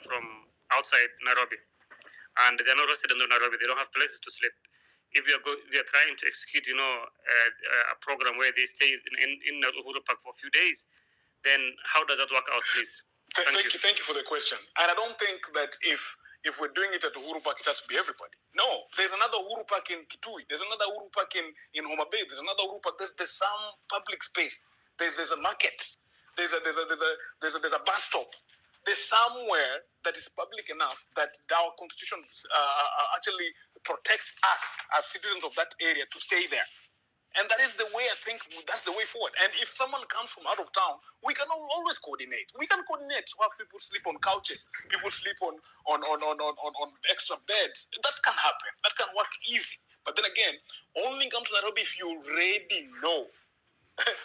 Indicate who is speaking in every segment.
Speaker 1: from outside Nairobi, and they're not residents of Nairobi. They don't have places to sleep. If we are trying to execute, a program where they stay in Uhuru Park for a few days, then how does that work out, please?
Speaker 2: Thank you for the question. And I don't think that if we're doing it at Uhuru Park, it has to be everybody. No, there's another Uhuru Park in Kitui. There's another Uhuru Park in Homa Bay. There's another Uhuru Park. There's some public space. There's a market. There's a bus stop. There's somewhere that is public enough that our constitution actually protects us as citizens of that area to stay there. And that is the way I think that's the way forward. And if someone comes from out of town, we can always coordinate. We can coordinate to have people sleep on couches, people sleep on extra beds. That can happen. That can work easy. But then again, only come to Nairobi if you already know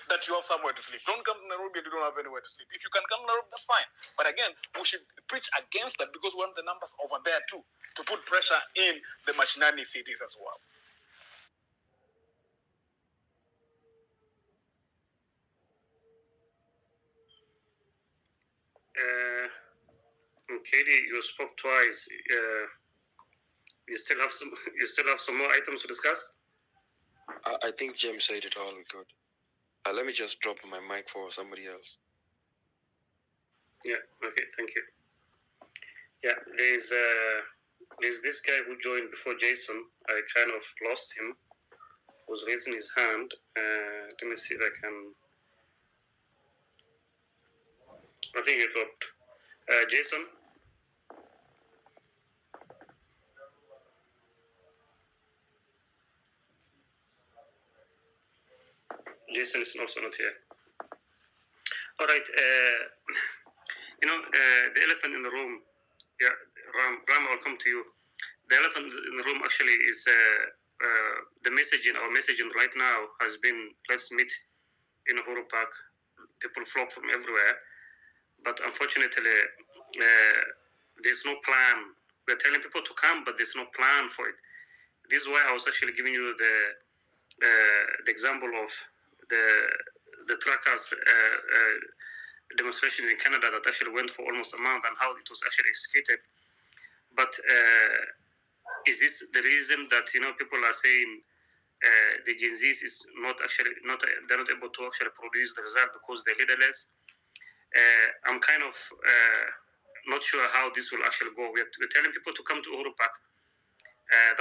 Speaker 2: that you have somewhere to sleep. Don't come to Nairobi if you don't have anywhere to sleep. If you can come to Nairobi, that's fine. But again, we should preach against that because we want the numbers over there too, to put pressure in the mashinani cities as well.
Speaker 1: Katie, you spoke twice. You still have some more items to discuss?
Speaker 3: I think James said it all we could. Let me just drop my mic for somebody else.
Speaker 1: Yeah. Okay. Thank you. Yeah. There's this guy who joined before Jason. I kind of lost him. Was raising his hand. Let me see if I can. I think he dropped. Jason. Jason is also not here. All right. The elephant in the room. Yeah, Ram, I'll come to you. The elephant in the room actually is the messaging. Our messaging right now has been, let's meet in Uhuru Park. People flock from everywhere. But unfortunately, there's no plan. We're telling people to come, but there's no plan for it. This is why I was actually giving you the example of the truckers demonstration in Canada that actually went for almost a month and how it was actually executed. But is this the reason that people are saying the Gen Zs is they're not able to actually produce the result because they're leaderless? I'm kind of not sure how this will actually go. We're telling people to come to Uhuru Park.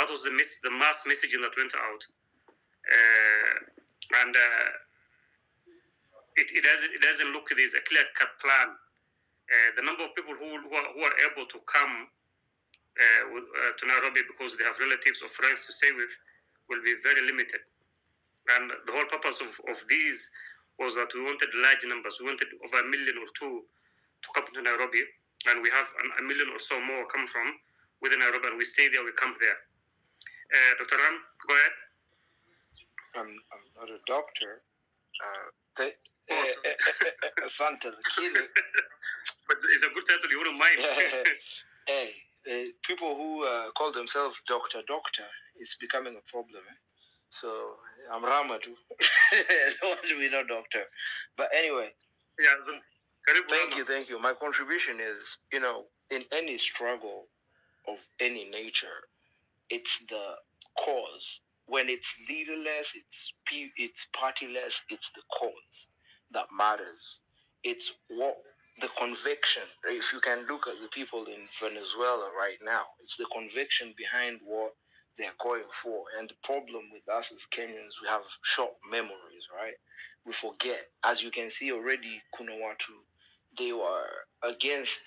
Speaker 1: That was the mass messaging that went out, and it doesn't look there's a clear-cut plan. The number of people who are able to come to Nairobi because they have relatives or friends to stay with will be very limited. And the whole purpose of these was that we wanted large numbers. We wanted over 1 million or 2 to come to Nairobi, and we have 1 million or so more come from within Nairobi, and we stay there, we camp there. Dr. Ram, go ahead.
Speaker 4: I'm not a doctor. Santa
Speaker 1: But it's a good title, you wouldn't mind.
Speaker 4: Hey, people who call themselves doctor, it's becoming a problem. So I'm Rama too. I don't want to be no doctor. But anyway.
Speaker 1: Yeah,
Speaker 4: thank you. My contribution is, in any struggle of any nature, it's the cause. When it's leaderless, it's partyless, it's the cause that matters. It's what the conviction. If you can look at the people in Venezuela right now, it's the conviction behind what they're going for. And the problem with us as Kenyans, we have short memories, right? We forget. As you can see already, Kunawatu, they were against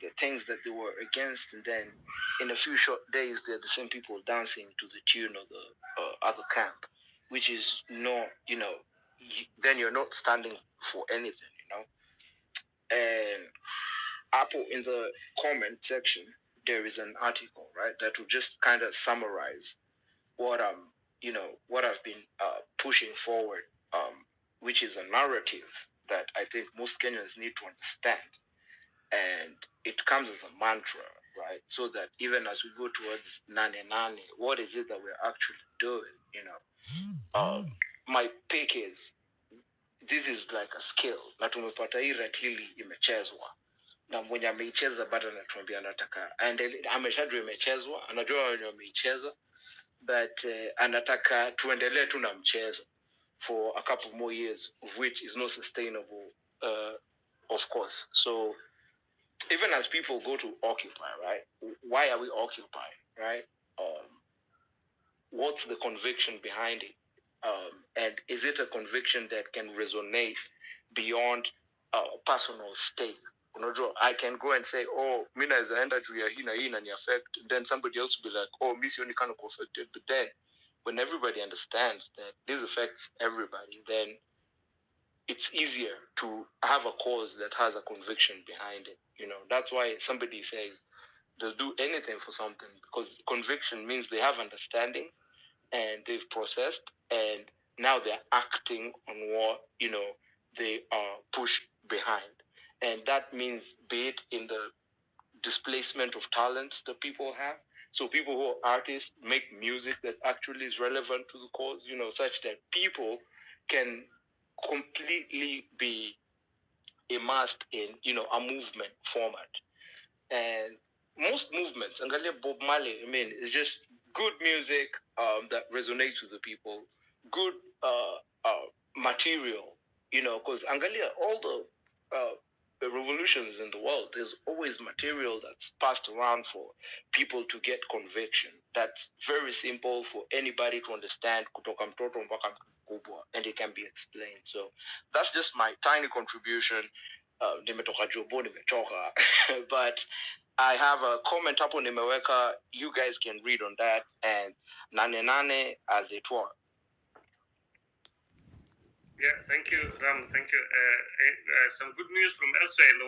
Speaker 4: the things that they were against, and then in a few short days, they're the same people dancing to the tune of the other camp, which is not, then you're not standing for anything, And Apple, in the comment section, there is an article, right, that will just kind of summarize what what I've been pushing forward, which is a narrative that I think most Kenyans need to understand. And it comes as a mantra, right? So that even as we go towards Nane, what is it that we're actually doing, My pick is, this is like a skill. Na tumepata hii clearly imechezwa. na mwenye ameicheza bado anatuambia anataka ameshajua imechezwa, anajua wenye wameicheza, but anataka tuendelee tu na mchezo for a couple more years, of which is not sustainable, of course. So even as people go to Occupy, right? Why are we occupying, right? What's the conviction behind it? And is it a conviction that can resonate beyond personal stake? I can go and say, oh, mina is enda juu ya hii na hii na ni affect, then somebody else will be like, oh, mi sioni kana affected. But then when everybody understands that this affects everybody, then it's easier to have a cause that has a conviction behind it. That's why somebody says they'll do anything for something, because conviction means they have understanding and they've processed, and now they're acting on what they are pushed behind. And that means, be it in the displacement of talents that people have, so people who are artists make music that actually is relevant to the cause, such that people can completely be immersed in a movement format. And most movements, angalia Bob Marley, it's just good music that resonates with the people, good material, because angalia all the revolutions in the world, there's always material that's passed around for people to get conviction. That's very simple for anybody to understand, kutoka mtoto mpaka mkubwa, and it can be explained. So that's just my tiny contribution. Nimetoka jobo, nimetoka. But I have a comment hapo nimeweka. You guys can read on that, and Nane as it were.
Speaker 1: Yeah, thank you, Ram. Thank you. Some good news from elsewhere in the world.